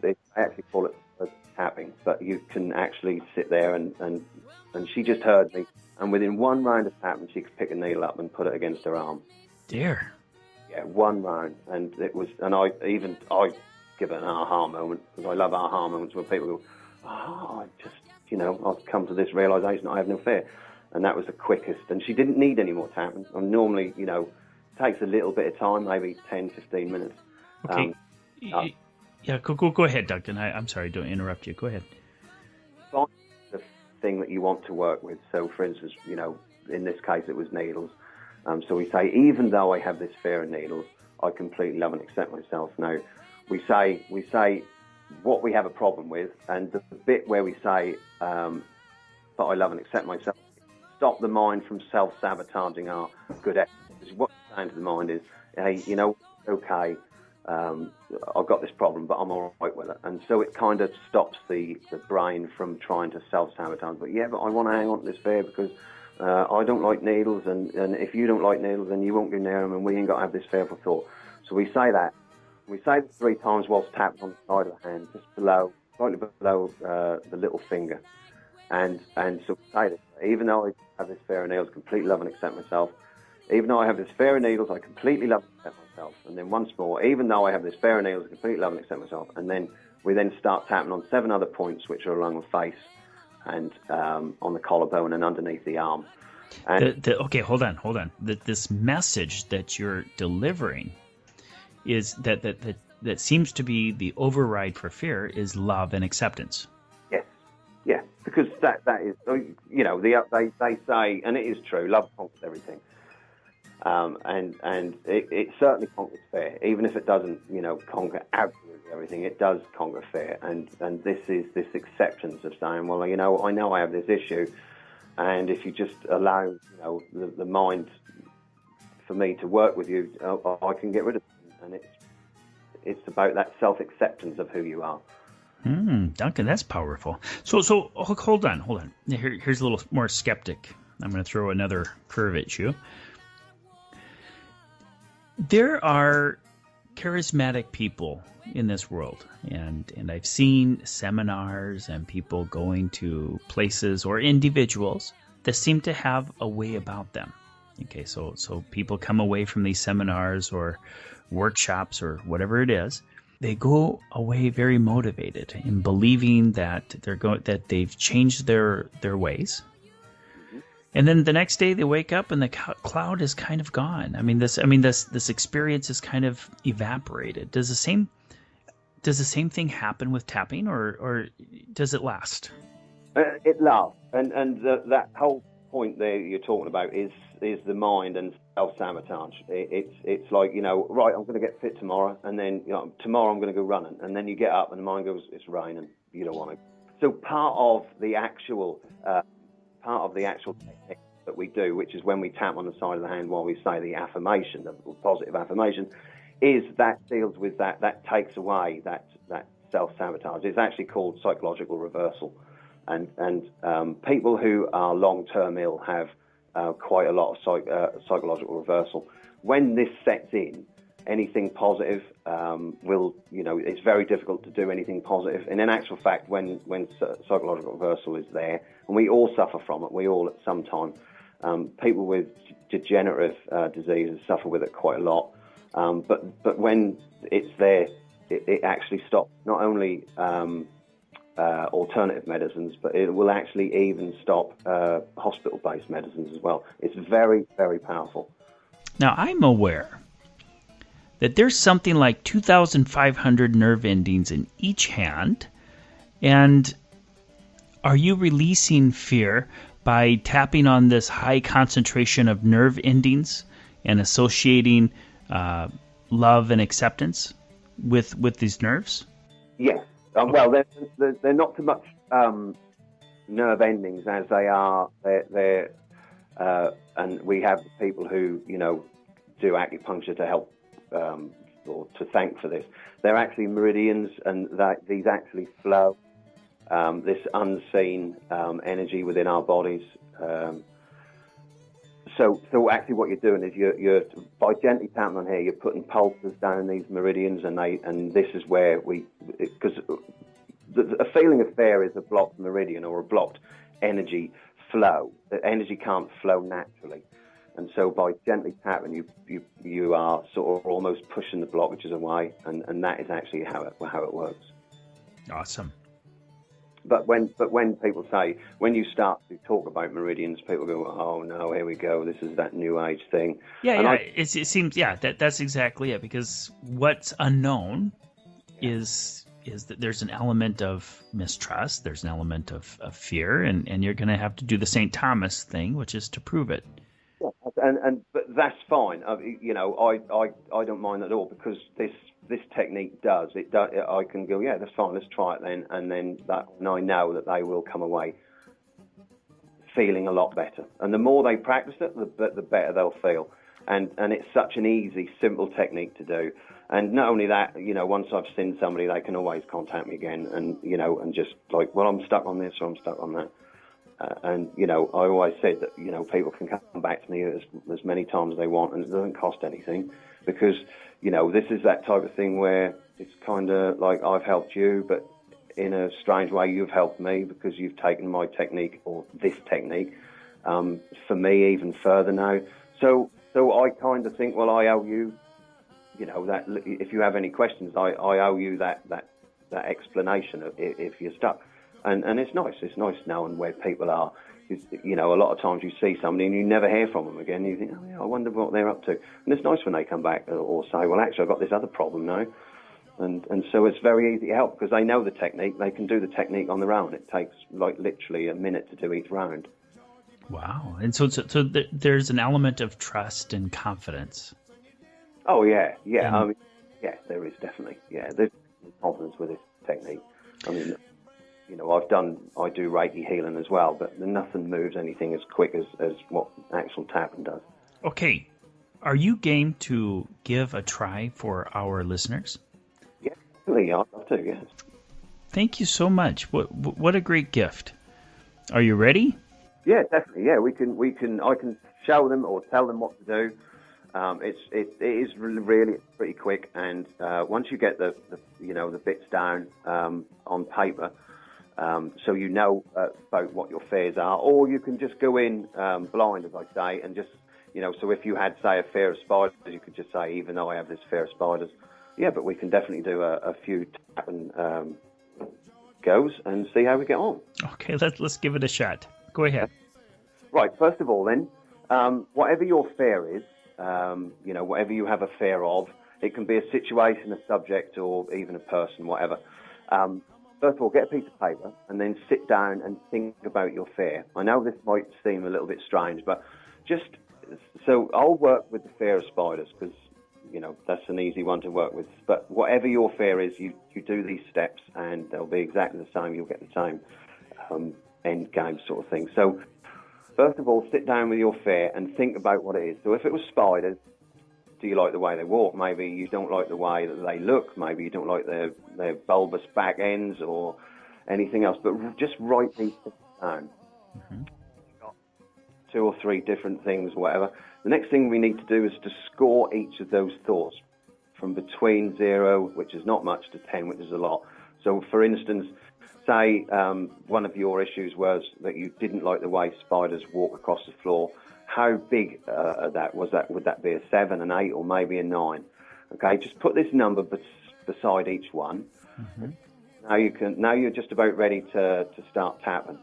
I actually call it tapping, but you can actually sit there and she just heard me, and within one round of tapping, she could pick a needle up and put it against her arm. Dear. Yeah, one round, and I give it an aha moment, because I love aha moments when people go, I just, I've come to this realisation I have no fear. And that was the quickest. And she didn't need any more tapping. And normally, it takes a little bit of time, maybe 10, 15 minutes. Okay. Yeah, go ahead, Duncan. I'm sorry, don't interrupt you. Go ahead. Find the thing that you want to work with. So, for instance, in this case, it was needles. So we say, even though I have this fear of needles, I completely love and accept myself. Now, we say what we have a problem with, and the bit where we say that I love and accept myself, stop the mind from self-sabotaging our good efforts. What we're saying to the mind is, hey, okay, I've got this problem, but I'm all right with it. And so it kind of stops the brain from trying to self-sabotage. But I want to hang on to this fear because I don't like needles, and if you don't like needles, then you won't go near them, and we ain't got to have this fearful thought. So we say that. We say it 3 times whilst tapping on the side of the hand, just slightly below the little finger. And so we say this, even though I have this fear of needles, completely love and accept myself. Even though I have this fear of needles, I completely love and accept myself. And then once more, even though I have this fear of needles, I completely love and accept myself. And then we start tapping on 7 other points, which are along the face and on the collarbone and underneath the arm. And okay, hold on. This message that you're delivering is that seems to be the override for fear is love and acceptance. Yeah, because that is, they say, and it is true, love conquers everything. And it certainly conquers fear, even if it doesn't, conquer absolutely everything. It does conquer fear, and this is this acceptance of saying, well, I know I have this issue, and if you just allow, the mind for me to work with you, I can get rid of it. And it's about that self-acceptance of who you are. Duncan, that's powerful. So hold on. Here's a little more skeptic. I'm going to throw another curve at you. There are charismatic people in this world, and I've seen seminars and people going to places or individuals that seem to have a way about them. Okay, so people come away from these seminars or workshops or whatever it is. They go away very motivated in believing that that they've changed their ways. And then the next day they wake up and the cloud is kind of gone. This experience is kind of evaporated. Does the same thing happen with tapping, or does it last? It lasts, and that whole point there you're talking about is the mind and self-sabotage. It's like, right, I'm going to get fit tomorrow, and then tomorrow I'm going to go running, and then you get up and the mind goes, it's raining, you don't want to. So part of the actual technique that we do, which is when we tap on the side of the hand while we say the affirmation, the positive affirmation, is that deals with that takes away that self-sabotage. It's actually called psychological reversal, and people who are long-term ill have quite a lot of psychological reversal. When this sets in, anything positive it's very difficult to do anything positive. And in actual fact, when psychological reversal is there, and we all suffer from it, we all at some time, people with degenerative diseases suffer with it quite a lot. But when it's there, it actually stops not only alternative medicines, but it will actually even stop hospital-based medicines as well. It's very, very powerful. Now, I'm aware that there's something like 2,500 nerve endings in each hand. And are you releasing fear by tapping on this high concentration of nerve endings and associating love and acceptance with these nerves? Yes. Well, they're not so much nerve endings as they are. They're and we have people who do acupuncture to help or to thank for this. They're actually meridians, and these actually flow this unseen energy within our bodies. So actually, what you're doing is you're by gently tapping on here, you're putting pulses down these meridians, and this is where because feeling of fear is a blocked meridian or a blocked energy flow. The energy can't flow naturally. And so by gently tapping, you are sort of almost pushing the blockages away, and that is actually how it works. Awesome. But when people say, when you start to talk about meridians, people go, oh no, here we go, this is that new age thing. Yeah, it seems, that's exactly it, because what's unknown is that there's an element of mistrust, there's an element of fear, and you're going to have to do the St. Thomas thing, which is to prove it. Yeah, but that's fine. I don't mind that at all, because this technique does. I can go, yeah, that's fine, let's try it then, and I know that they will come away feeling a lot better. And the more they practice it, the better they'll feel. And it's such an easy, simple technique to do. And not only that, once I've seen somebody, they can always contact me again, and just like, well, I'm stuck on this or I'm stuck on that. I always said that, people can come back to me as many times as they want, and it doesn't cost anything, because, this is that type of thing where it's kind of like I've helped you, but in a strange way you've helped me, because you've taken my technique, or this technique, for me even further now. So I kind of think, well, I owe you, that if you have any questions, I owe you that explanation if you're stuck. And it's nice. It's nice knowing where people are. A lot of times you see somebody and you never hear from them again. You think, oh yeah, I wonder what they're up to. And it's nice when they come back or say, well, actually, I've got this other problem now. And so it's very easy to help, because they know the technique. They can do the technique on their own. It takes like literally a minute to do each round. Wow. And so there's an element of trust and confidence. Oh yeah. There is definitely. Yeah, there's confidence with this technique. I mean, I do Reiki healing as well, but nothing moves anything as quick as what actual tapping does. Okay. Are you game to give a try for our listeners? Yeah, really, I'd love to, yes. Thank you so much. What a great gift. Are you ready? Yeah, definitely. Yeah, I can show them or tell them what to do. It is really pretty quick, and once you get the bits down on paper, so about what your fears are, or you can just go in blind, as I say, and just so if you had, say, a fear of spiders, you could just say, even though I have this fear of spiders, yeah, but we can definitely do a few tapping goes and see how we get on. Okay, let's give it a shot. Go ahead. Right, first of all then, whatever your fear is, whatever you have a fear of, it can be a situation, a subject, or even a person, whatever. First of all, get a piece of paper and then sit down and think about your fear. I know this might seem a little bit strange, but so I'll work with the fear of spiders, because, that's an easy one to work with. But whatever your fear is, you do these steps and they'll be exactly the same. You'll get the same end game sort of thing. So first of all, sit down with your fear and think about what it is. So if it was spiders, do you like the way they walk? Maybe you don't like the way that they look. Maybe you don't like their bulbous back ends or anything else. But just write these things down. Mm-hmm. You've got 2 or 3 different things, whatever. The next thing we need to do is to score each of those thoughts from between 0, which is not much, to 10, which is a lot. So, for instance, say one of your issues was that you didn't like the way spiders walk across the floor. How big that was that? Would that be a 7, an 8, or maybe a 9? Okay, just put this number beside each one. Mm-hmm. Now you're just about ready to start tapping.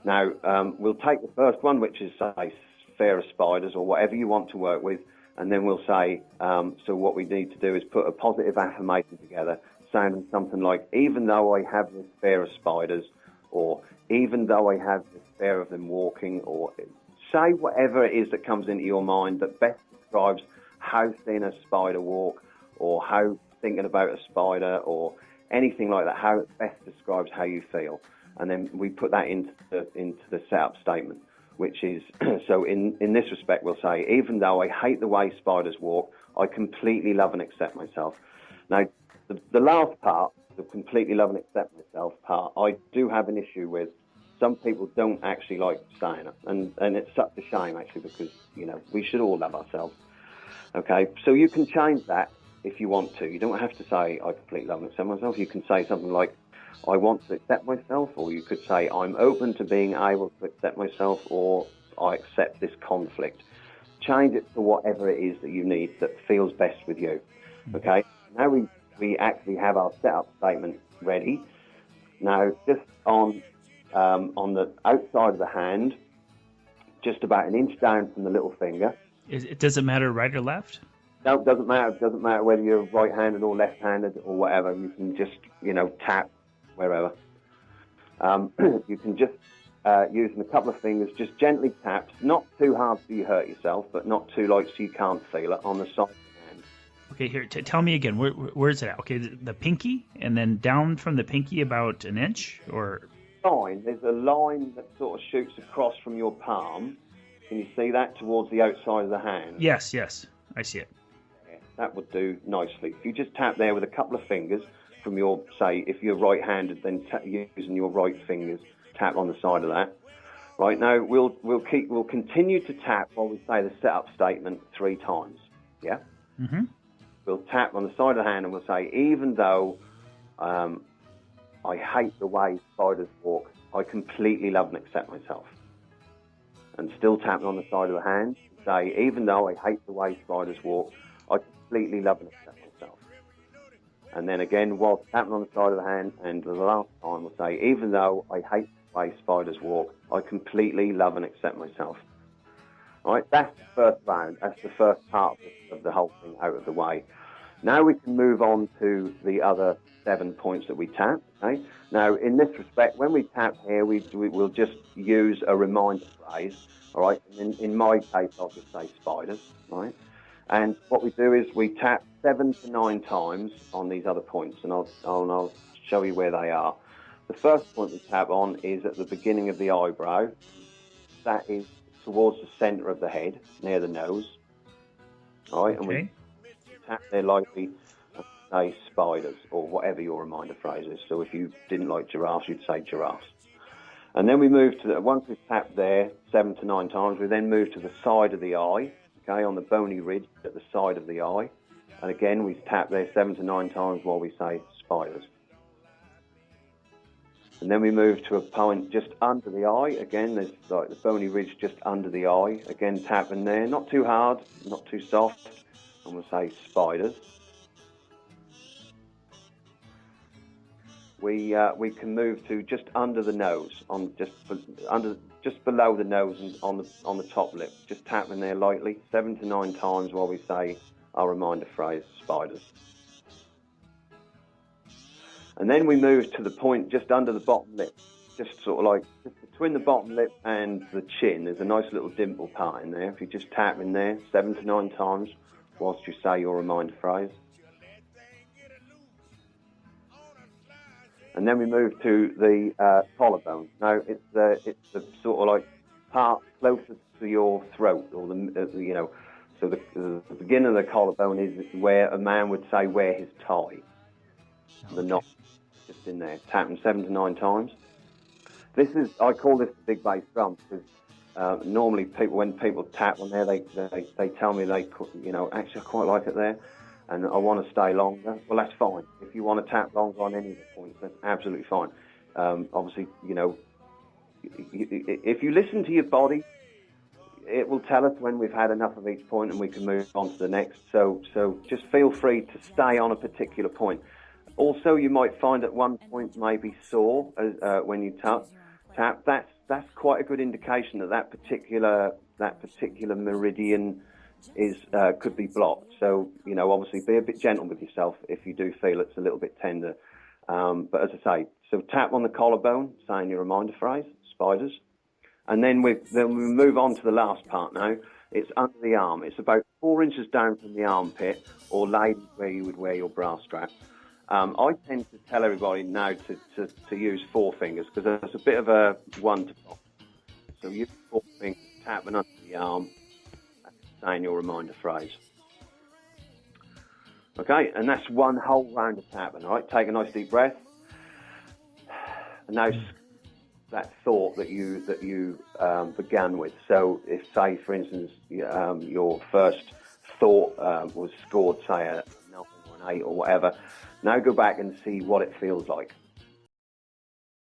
Now we'll take the first one, which is, say, fear of spiders or whatever you want to work with, and then we'll say, so what we need to do is put a positive affirmation together, sounding something like, even though I have this fear of spiders, or even though I have this fear of them walking, or say whatever it is that comes into your mind that best describes how seeing a spider walk, or how thinking about a spider, or anything like that, how it best describes how you feel. And then we put that into the setup statement, which is, so in this respect, we'll say, even though I hate the way spiders walk, I completely love and accept myself. Now, the last part, the completely love and accept myself part, I do have an issue with. Some people don't actually like saying it, and it's such a shame, actually, because, we should all love ourselves. Okay, so you can change that if you want to. You don't have to say, I completely love and accept myself. You can say something like, I want to accept myself, or you could say, I'm open to being able to accept myself, or I accept this conflict. Change it to whatever it is that you need that feels best with you. Okay? Now we actually have our setup statement ready. Now, just on the outside of the hand, just about an inch down from the little finger. Does it matter right or left? No, it doesn't matter. It doesn't matter whether you're right-handed or left-handed or whatever. You can just, tap wherever. You can just, using a couple of fingers, just gently tap, not too hard so you hurt yourself, but not too light so you can't feel it, on the side of the hand. Okay, here, tell me again, where's it at? Okay, the pinky, and then down from the pinky about an inch, or? Line. There's a line that sort of shoots across from your palm. Can you see that towards the outside of the hand? Yes, I see it. Yeah, that would do nicely. If you just tap there with a couple of fingers from your, say, if you're right-handed, then using your right fingers, tap on the side of that. Right, now we'll continue to tap while we say the setup statement 3 times. Yeah. Mm-hmm. We'll tap on the side of the hand and we'll say, even though I hate the way spiders walk, I completely love and accept myself. And still tapping on the side of the hand, say, even though I hate the way spiders walk, I completely love and accept myself. And then again, while tapping on the side of the hand, and the last time we'll say, even though I hate the way spiders walk, I completely love and accept myself. All right, that's the first round. That's the first part of the whole thing out of the way. Now we can move on to the other 7 points that we tap. Okay? Now, in this respect, when we tap here, we'll just use a reminder phrase. All right. In my case, I'll just say spiders. All right. And what we do is we tap 7 to 9 times on these other points, and I'll show you where they are. The first point we tap on is at the beginning of the eyebrow. That is towards the centre of the head, near the nose. All right. Okay. And we tap there lightly and say spiders, or whatever your reminder phrase is. So if you didn't like giraffes, you'd say giraffes. And then we move to, once we've tapped there 7 to 9 times, we then move to the side of the eye, okay, on the bony ridge at the side of the eye. And again, we tap there 7 to 9 times while we say spiders. And then we move to a point just under the eye. Again, there's like the bony ridge just under the eye. Again, tapping there, not too hard, not too soft. And we'll say spiders. We can move to just under the nose, on just below the nose and on the top lip. Just tapping there lightly, 7 to 9 times while we say our reminder phrase, spiders. And then we move to the point just under the bottom lip, just sort of like just between the bottom lip and the chin. There's a nice little dimple part in there. If you just tap in there 7 to 9 times whilst you say your reminder phrase. And then we move to the collarbone. Now it's the sort of like part closest to your throat, or so the beginning of the collarbone is where a man would say wear his tie. The knot just in there, tapping 7 to 9 times. I call this the big bass drum because normally when people tap on there, they tell me actually I quite like it there. And I want to stay longer. Well, that's fine. If you want to tap longer on any of the points, that's absolutely fine. Obviously, if you listen to your body, it will tell us when we've had enough of each point and we can move on to the next. So just feel free to stay on a particular point. Also, you might find at one point maybe sore when you tap. That's quite a good indication that particular meridian could be blocked. So, obviously be a bit gentle with yourself if you do feel it's a little bit tender. But as I say, so tap on the collarbone, saying your reminder phrase, spiders. And then we move on to the last part now. It's under the arm. It's about 4 inches down from the armpit, or ladies where you would wear your bra strap. I tend to tell everybody now to use 4 fingers because there's a bit of a one to top. So use 4 fingers, tapping under the arm, saying your reminder phrase. Okay, and that's one whole round of tapping. All right, take a nice deep breath. And now that thought that you began with. So, if say, for instance, your first thought was scored, say, a 9 or an 8 or whatever. Now go back and see what it feels like.